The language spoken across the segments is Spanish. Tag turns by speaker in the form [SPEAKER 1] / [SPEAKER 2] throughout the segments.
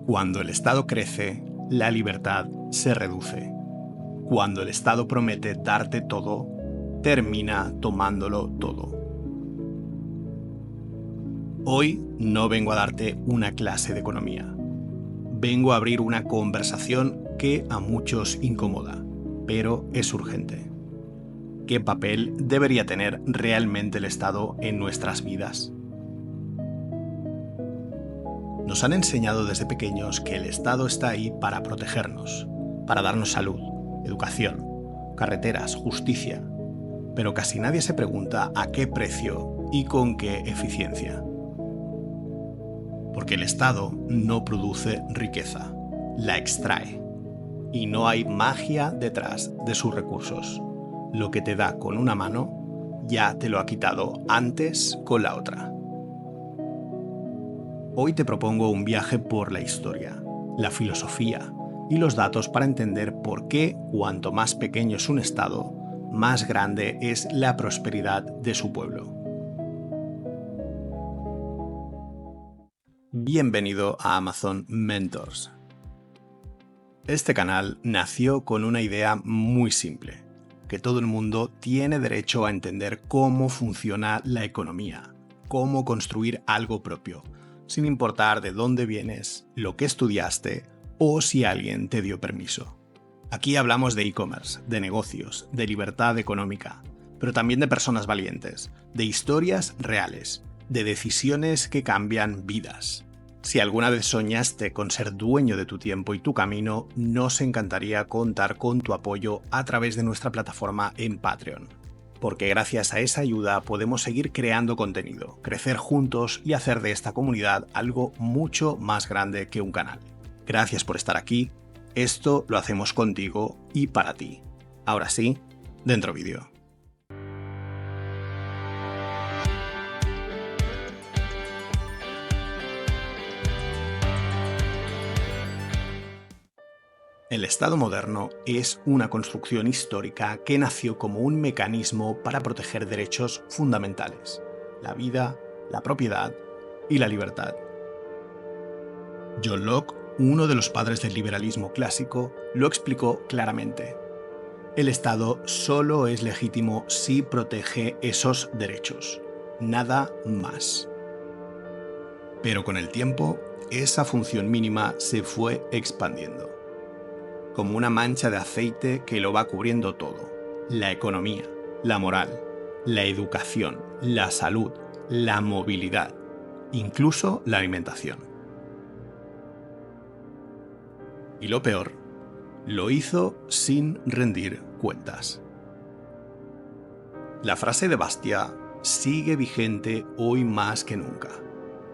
[SPEAKER 1] Cuando el Estado crece, la libertad se reduce. Cuando el Estado promete darte todo, termina tomándolo todo. Hoy no vengo a darte una clase de economía. Vengo a abrir una conversación que a muchos incomoda, pero es urgente. ¿Qué papel debería tener realmente el Estado en nuestras vidas? Nos han enseñado desde pequeños que el Estado está ahí para protegernos, para darnos salud, educación, carreteras, justicia, pero casi nadie se pregunta a qué precio y con qué eficiencia. Porque el Estado no produce riqueza, la extrae, y no hay magia detrás de sus recursos. Lo que te da con una mano, ya te lo ha quitado antes con la otra. Hoy te propongo un viaje por la historia, la filosofía y los datos para entender por qué, cuanto más pequeño es un Estado, más grande es la prosperidad de su pueblo. Bienvenido a Amazon Mentors. Este canal nació con una idea muy simple, que todo el mundo tiene derecho a entender cómo funciona la economía, cómo construir algo propio, sin importar de dónde vienes, lo que estudiaste o si alguien te dio permiso. Aquí hablamos de e-commerce, de negocios, de libertad económica, pero también de personas valientes, de historias reales, de decisiones que cambian vidas. Si alguna vez soñaste con ser dueño de tu tiempo y tu camino, nos encantaría contar con tu apoyo a través de nuestra plataforma en Patreon. Porque gracias a esa ayuda podemos seguir creando contenido, crecer juntos y hacer de esta comunidad algo mucho más grande que un canal. Gracias por estar aquí, esto lo hacemos contigo y para ti. Ahora sí, dentro vídeo. El Estado moderno es una construcción histórica que nació como un mecanismo para proteger derechos fundamentales: la vida, la propiedad y la libertad. John Locke, uno de los padres del liberalismo clásico, lo explicó claramente. El Estado solo es legítimo si protege esos derechos, nada más. Pero con el tiempo, esa función mínima se fue expandiendo, como una mancha de aceite que lo va cubriendo todo: la economía, la moral, la educación, la salud, la movilidad, incluso la alimentación. Y lo peor, lo hizo sin rendir cuentas. La frase de Bastiat sigue vigente hoy más que nunca.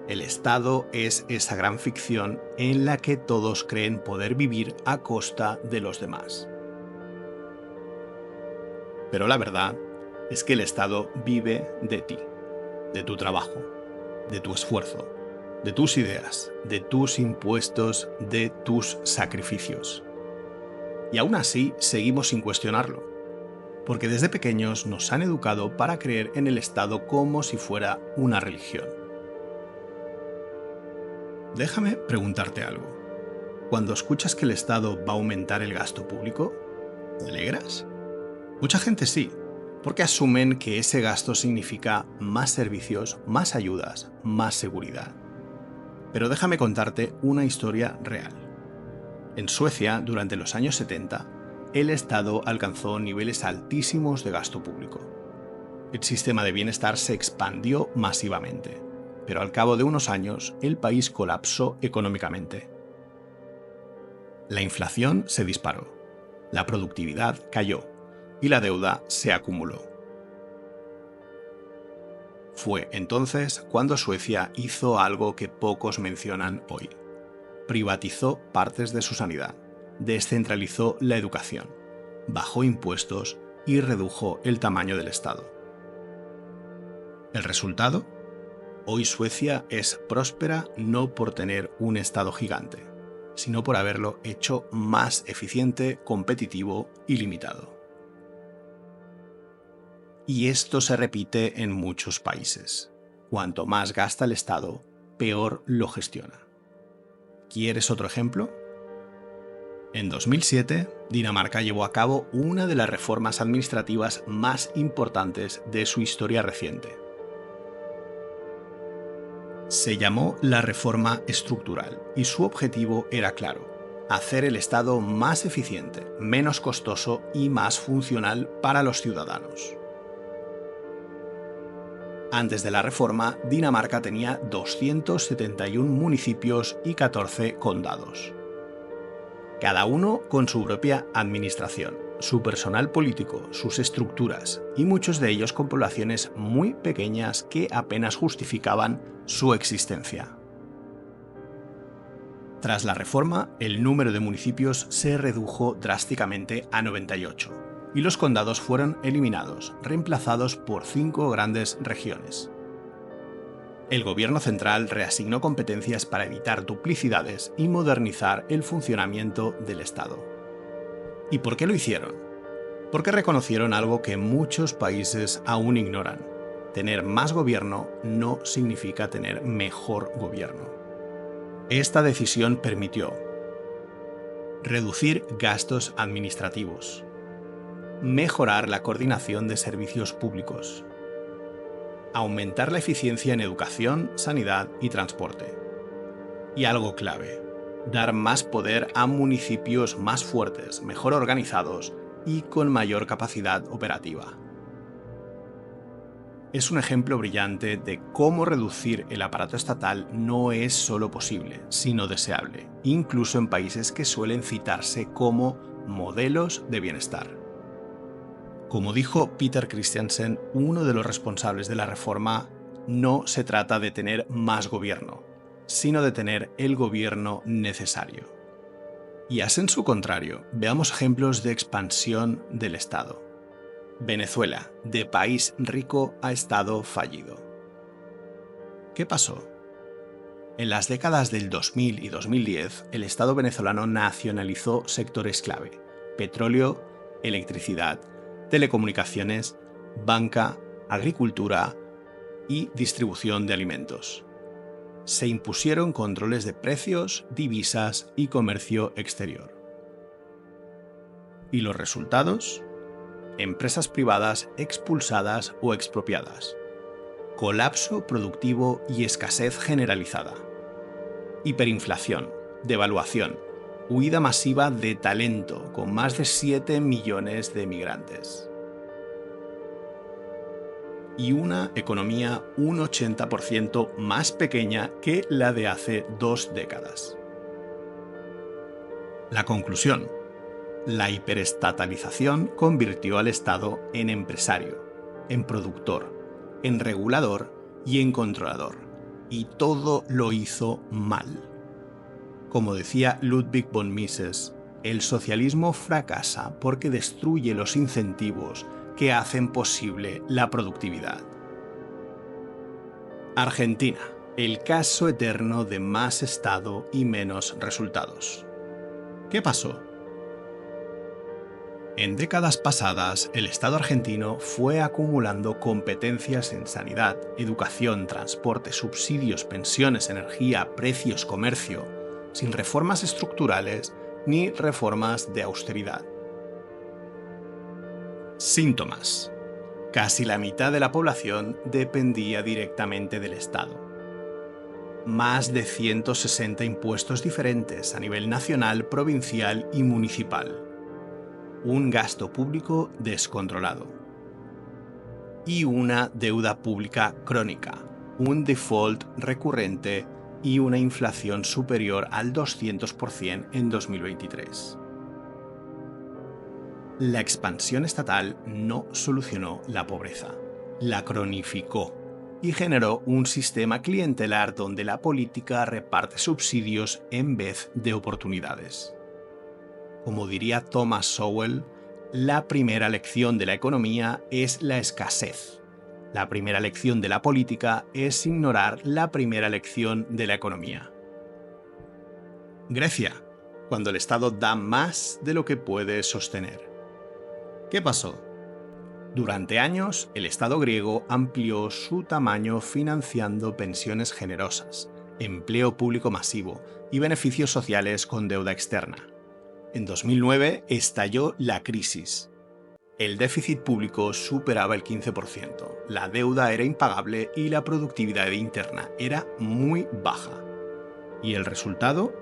[SPEAKER 1] El Estado es esa gran ficción en la que todos creen poder vivir a costa de los demás. Pero la verdad es que el Estado vive de ti, de tu trabajo, de tu esfuerzo, de tus ideas, de tus impuestos, de tus sacrificios. Y aún así seguimos sin cuestionarlo, porque desde pequeños nos han educado para creer en el Estado como si fuera una religión. Déjame preguntarte algo. Cuando escuchas que el Estado va a aumentar el gasto público, ¿te alegras? Mucha gente sí, porque asumen que ese gasto significa más servicios, más ayudas, más seguridad. Pero déjame contarte una historia real. En Suecia, durante los años 70, el Estado alcanzó niveles altísimos de gasto público. El sistema de bienestar se expandió masivamente, pero al cabo de unos años el país colapsó económicamente. La inflación se disparó, la productividad cayó y la deuda se acumuló. Fue entonces cuando Suecia hizo algo que pocos mencionan hoy. Privatizó partes de su sanidad, descentralizó la educación, bajó impuestos y redujo el tamaño del Estado. ¿El resultado? Hoy Suecia es próspera no por tener un Estado gigante, sino por haberlo hecho más eficiente, competitivo y limitado. Y esto se repite en muchos países. Cuanto más gasta el Estado, peor lo gestiona. ¿Quieres otro ejemplo? En 2007, Dinamarca llevó a cabo una de las reformas administrativas más importantes de su historia reciente. Se llamó la Reforma Estructural y su objetivo era claro: hacer el Estado más eficiente, menos costoso y más funcional para los ciudadanos. Antes de la reforma, Dinamarca tenía 271 municipios y 14 condados. Cada uno con su propia administración, su personal político, sus estructuras, y muchos de ellos con poblaciones muy pequeñas que apenas justificaban su existencia. Tras la reforma, el número de municipios se redujo drásticamente a 98, y los condados fueron eliminados, reemplazados por 5 grandes regiones. El gobierno central reasignó competencias para evitar duplicidades y modernizar el funcionamiento del Estado. ¿Y por qué lo hicieron? Porque reconocieron algo que muchos países aún ignoran: tener más gobierno no significa tener mejor gobierno. Esta decisión permitió reducir gastos administrativos, mejorar la coordinación de servicios públicos, aumentar la eficiencia en educación, sanidad y transporte. Y algo clave: dar más poder a municipios más fuertes, mejor organizados y con mayor capacidad operativa. Es un ejemplo brillante de cómo reducir el aparato estatal no es solo posible, sino deseable, incluso en países que suelen citarse como modelos de bienestar. Como dijo Peter Christiansen, uno de los responsables de la reforma, no se trata de tener más gobierno, sino de tener el gobierno necesario. Y así en su contrario, veamos ejemplos de expansión del Estado. Venezuela, de país rico a Estado fallido. ¿Qué pasó? En las décadas del 2000 y 2010, el Estado venezolano nacionalizó sectores clave: petróleo, electricidad, telecomunicaciones, banca, agricultura y distribución de alimentos. Se impusieron controles de precios, divisas y comercio exterior. ¿Y los resultados? Empresas privadas expulsadas o expropiadas, colapso productivo y escasez generalizada, hiperinflación, devaluación, huida masiva de talento con más de 7 millones de migrantes. Y una economía un 80% más pequeña que la de hace 2 décadas. La conclusión: la hiperestatalización convirtió al Estado en empresario, en productor, en regulador y en controlador, y todo lo hizo mal. Como decía Ludwig von Mises, el socialismo fracasa porque destruye los incentivos que hacen posible la productividad. Argentina, el caso eterno de más Estado y menos resultados. ¿Qué pasó? En décadas pasadas, el Estado argentino fue acumulando competencias en sanidad, educación, transporte, subsidios, pensiones, energía, precios, comercio, sin reformas estructurales ni reformas de austeridad. Síntomas: casi la mitad de la población dependía directamente del Estado. Más de 160 impuestos diferentes a nivel nacional, provincial y municipal. Un gasto público descontrolado. Y una deuda pública crónica, un default recurrente y una inflación superior al 200% en 2023. La expansión estatal no solucionó la pobreza, la cronificó y generó un sistema clientelar donde la política reparte subsidios en vez de oportunidades. Como diría Thomas Sowell, la primera lección de la economía es la escasez. La primera lección de la política es ignorar la primera lección de la economía. Grecia, cuando el Estado da más de lo que puede sostener. ¿Qué pasó? Durante años, el Estado griego amplió su tamaño financiando pensiones generosas, empleo público masivo y beneficios sociales con deuda externa. En 2009 estalló la crisis. El déficit público superaba el 15%, la deuda era impagable y la productividad interna era muy baja. ¿Y el resultado?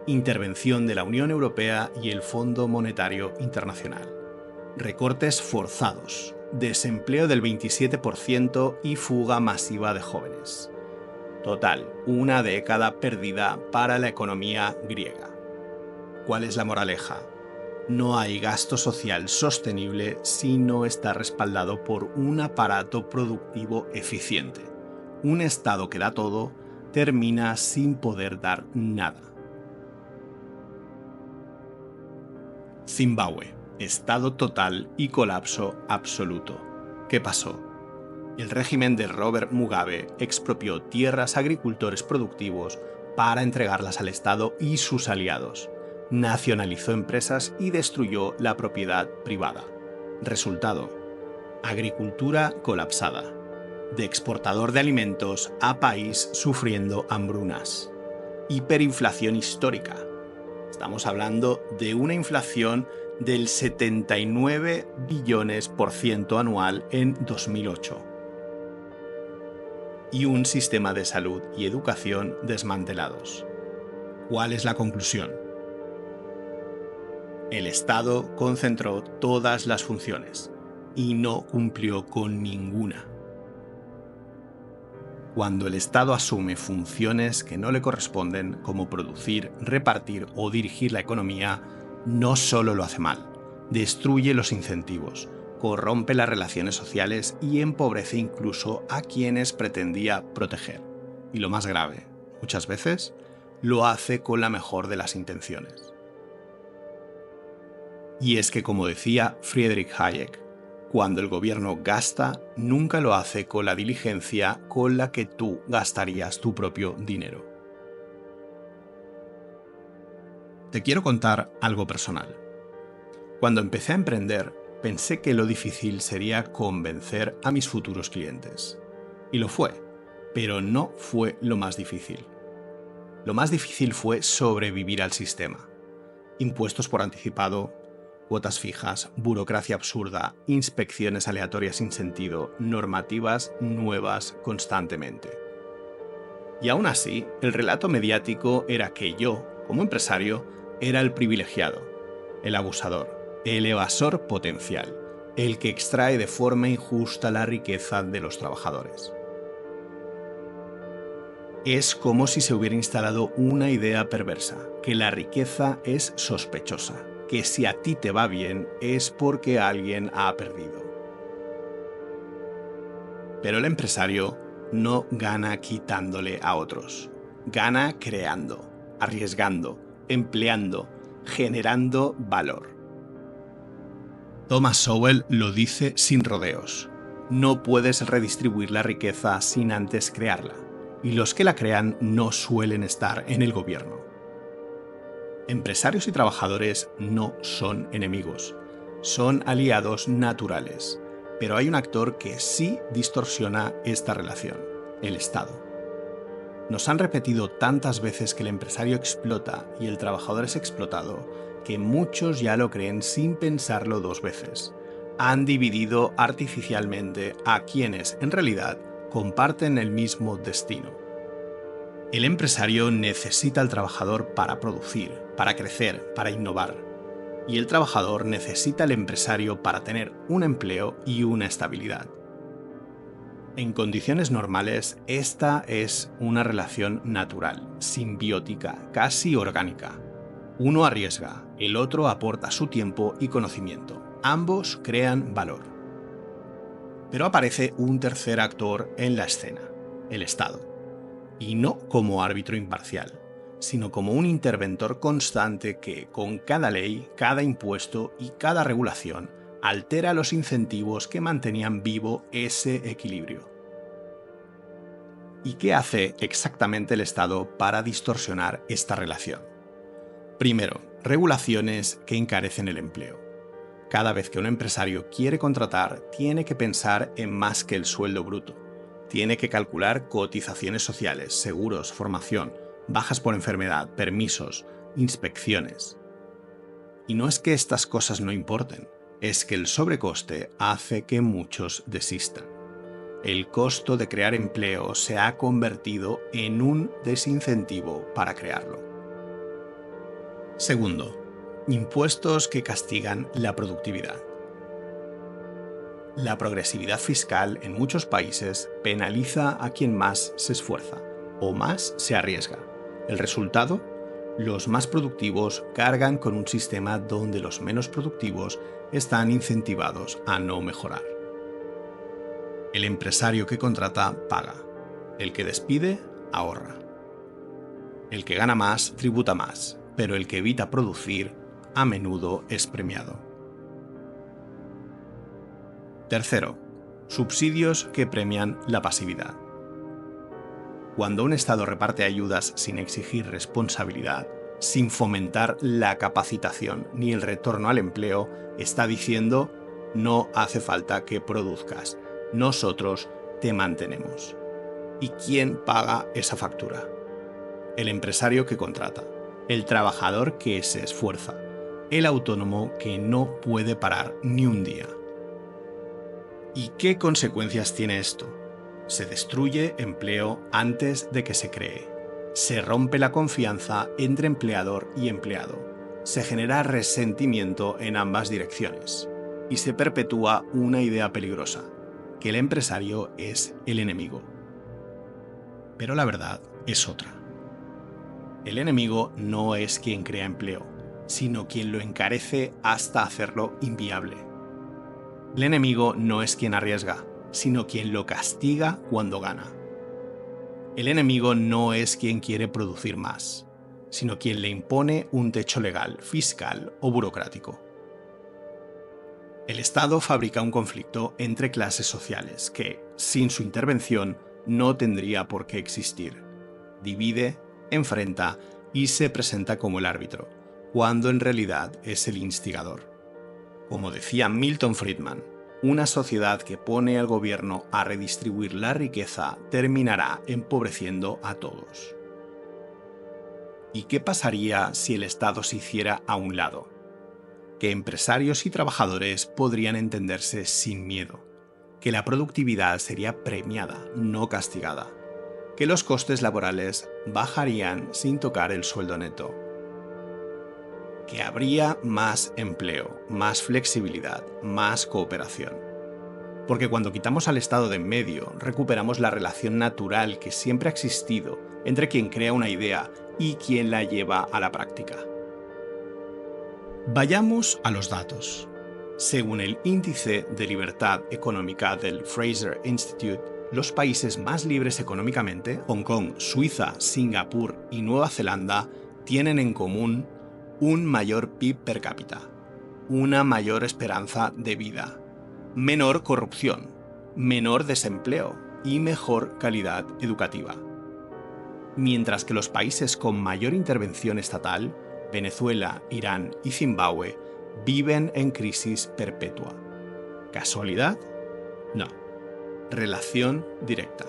[SPEAKER 1] Intervención de la Unión Europea y el Fondo Monetario Internacional. Recortes forzados, desempleo del 27% y fuga masiva de jóvenes. Total, una década perdida para la economía griega. ¿Cuál es la moraleja? No hay gasto social sostenible si no está respaldado por un aparato productivo eficiente. Un Estado que da todo termina sin poder dar nada. Zimbabue, estado total y colapso absoluto. ¿Qué pasó? El régimen de Robert Mugabe expropió tierras a agricultores productivos para entregarlas al Estado y sus aliados. Nacionalizó empresas y destruyó la propiedad privada. Resultado: agricultura colapsada. De exportador de alimentos a país sufriendo hambrunas. Hiperinflación histórica. Estamos hablando de una inflación del 79 billones % anual en 2008. Y un sistema de salud y educación desmantelados. ¿Cuál es la conclusión? El Estado concentró todas las funciones y no cumplió con ninguna. Cuando el Estado asume funciones que no le corresponden, como producir, repartir o dirigir la economía, no solo lo hace mal, destruye los incentivos, corrompe las relaciones sociales y empobrece incluso a quienes pretendía proteger. Y lo más grave, muchas veces, lo hace con la mejor de las intenciones. Y es que, como decía Friedrich Hayek, cuando el gobierno gasta, nunca lo hace con la diligencia con la que tú gastarías tu propio dinero. Te quiero contar algo personal. Cuando empecé a emprender, pensé que lo difícil sería convencer a mis futuros clientes. Y lo fue, pero no fue lo más difícil. Lo más difícil fue sobrevivir al sistema. Impuestos por anticipado, cuotas fijas, burocracia absurda, inspecciones aleatorias sin sentido, normativas nuevas constantemente. Y aún así, el relato mediático era que yo, como empresario, era el privilegiado, el abusador, el evasor potencial, el que extrae de forma injusta la riqueza de los trabajadores. Es como si se hubiera instalado una idea perversa, que la riqueza es sospechosa, que si a ti te va bien es porque alguien ha perdido. Pero el empresario no gana quitándole a otros, gana creando, arriesgando, empleando, generando valor. Thomas Sowell lo dice sin rodeos: no puedes redistribuir la riqueza sin antes crearla, y los que la crean no suelen estar en el gobierno. Empresarios y trabajadores no son enemigos, son aliados naturales, pero hay un actor que sí distorsiona esta relación: el Estado. Nos han repetido tantas veces que el empresario explota y el trabajador es explotado, que muchos ya lo creen sin pensarlo dos veces. Han dividido artificialmente a quienes, en realidad, comparten el mismo destino. El empresario necesita al trabajador para producir, para crecer, para innovar. Y el trabajador necesita al empresario para tener un empleo y una estabilidad. En condiciones normales, esta es una relación natural, simbiótica, casi orgánica. Uno arriesga, el otro aporta su tiempo y conocimiento. Ambos crean valor. Pero aparece un tercer actor en la escena: el Estado. Y no como árbitro imparcial, sino como un interventor constante que, con cada ley, cada impuesto y cada regulación, altera los incentivos que mantenían vivo ese equilibrio. ¿Y qué hace exactamente el Estado para distorsionar esta relación? Primero, regulaciones que encarecen el empleo. Cada vez que un empresario quiere contratar, tiene que pensar en más que el sueldo bruto. Tiene que calcular cotizaciones sociales, seguros, formación, bajas por enfermedad, permisos, inspecciones. Y no es que estas cosas no importen, es que el sobrecoste hace que muchos desistan. El costo de crear empleo se ha convertido en un desincentivo para crearlo. Segundo, impuestos que castigan la productividad. La progresividad fiscal en muchos países penaliza a quien más se esfuerza o más se arriesga. El resultado: los más productivos cargan con un sistema donde los menos productivos están incentivados a no mejorar. El empresario que contrata paga. El que despide ahorra. El que gana más tributa más, pero el que evita producir a menudo es premiado. Tercero, subsidios que premian la pasividad. Cuando un Estado reparte ayudas sin exigir responsabilidad, sin fomentar la capacitación ni el retorno al empleo, está diciendo: no hace falta que produzcas, nosotros te mantenemos. ¿Y quién paga esa factura? El empresario que contrata, el trabajador que se esfuerza, el autónomo que no puede parar ni un día. ¿Y qué consecuencias tiene esto? Se destruye empleo antes de que se cree. Se rompe la confianza entre empleador y empleado. Se genera resentimiento en ambas direcciones. Y se perpetúa una idea peligrosa: que el empresario es el enemigo. Pero la verdad es otra. El enemigo no es quien crea empleo, sino quien lo encarece hasta hacerlo inviable. El enemigo no es quien arriesga, sino quien lo castiga cuando gana. El enemigo no es quien quiere producir más, sino quien le impone un techo legal, fiscal o burocrático. El Estado fabrica un conflicto entre clases sociales que, sin su intervención, no tendría por qué existir. Divide, enfrenta y se presenta como el árbitro, cuando en realidad es el instigador. Como decía Milton Friedman, una sociedad que pone al gobierno a redistribuir la riqueza terminará empobreciendo a todos. ¿Y qué pasaría si el Estado se hiciera a un lado? Que empresarios y trabajadores podrían entenderse sin miedo, que la productividad sería premiada, no castigada, que los costes laborales bajarían sin tocar el sueldo neto, que habría más empleo, más flexibilidad, más cooperación. Porque cuando quitamos al Estado de en medio, recuperamos la relación natural que siempre ha existido entre quien crea una idea y quien la lleva a la práctica. Vayamos a los datos. Según el Índice de Libertad Económica del Fraser Institute, los países más libres económicamente, Hong Kong, Suiza, Singapur y Nueva Zelanda, tienen en común un mayor PIB per cápita, una mayor esperanza de vida, menor corrupción, menor desempleo y mejor calidad educativa. Mientras que los países con mayor intervención estatal, Venezuela, Irán y Zimbabue, viven en crisis perpetua. ¿Casualidad? No. Relación directa.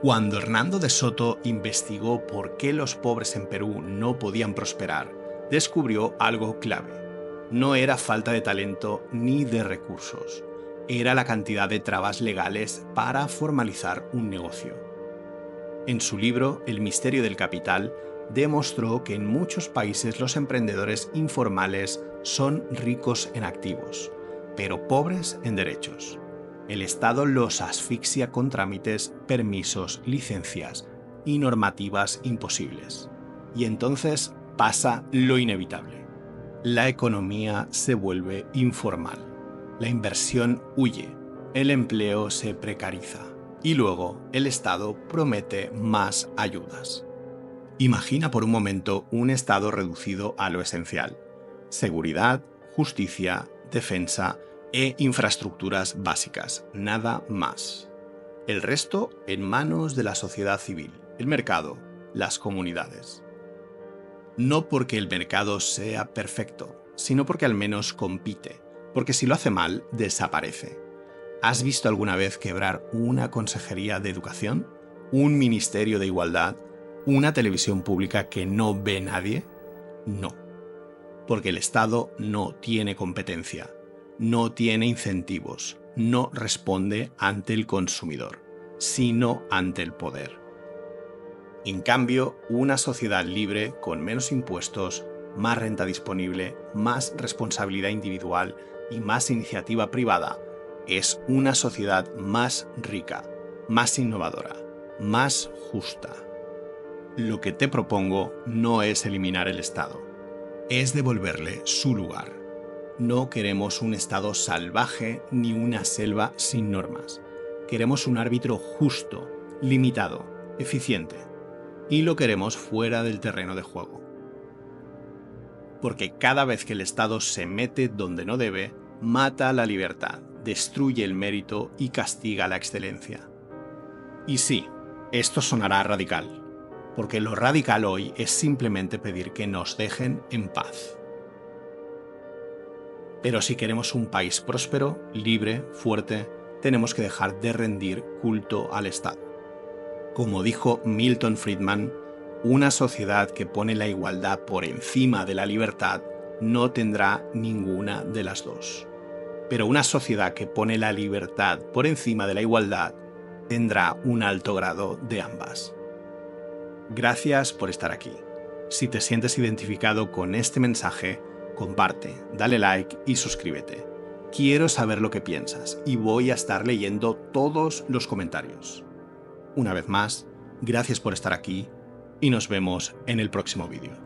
[SPEAKER 1] Cuando Hernando de Soto investigó por qué los pobres en Perú no podían prosperar, descubrió algo clave. No era falta de talento ni de recursos, era la cantidad de trabas legales para formalizar un negocio. En su libro El misterio del capital, demostró que en muchos países los emprendedores informales son ricos en activos, pero pobres en derechos. El Estado los asfixia con trámites, permisos, licencias y normativas imposibles. Y entonces pasa lo inevitable. La economía se vuelve informal. La inversión huye. El empleo se precariza. Y luego el Estado promete más ayudas. Imagina por un momento un Estado reducido a lo esencial: seguridad, justicia, defensa e infraestructuras básicas, nada más. El resto en manos de la sociedad civil, el mercado, las comunidades. No porque el mercado sea perfecto, sino porque al menos compite, porque si lo hace mal, desaparece. ¿Has visto alguna vez quebrar una consejería de educación? ¿Un ministerio de igualdad? ¿Una televisión pública que no ve nadie? No. Porque el Estado no tiene competencia, no tiene incentivos, no responde ante el consumidor, sino ante el poder. En cambio, una sociedad libre, con menos impuestos, más renta disponible, más responsabilidad individual y más iniciativa privada, es una sociedad más rica, más innovadora, más justa. Lo que te propongo no es eliminar el Estado, es devolverle su lugar. No queremos un Estado salvaje ni una selva sin normas. Queremos un árbitro justo, limitado, eficiente. Y lo queremos fuera del terreno de juego. Porque cada vez que el Estado se mete donde no debe, mata la libertad, destruye el mérito y castiga la excelencia. Y sí, esto sonará radical, porque lo radical hoy es simplemente pedir que nos dejen en paz. Pero si queremos un país próspero, libre, fuerte, tenemos que dejar de rendir culto al Estado. Como dijo Milton Friedman, una sociedad que pone la igualdad por encima de la libertad no tendrá ninguna de las dos. Pero una sociedad que pone la libertad por encima de la igualdad tendrá un alto grado de ambas. Gracias por estar aquí. Si te sientes identificado con este mensaje, comparte, dale like y suscríbete. Quiero saber lo que piensas y voy a estar leyendo todos los comentarios. Una vez más, gracias por estar aquí y nos vemos en el próximo vídeo.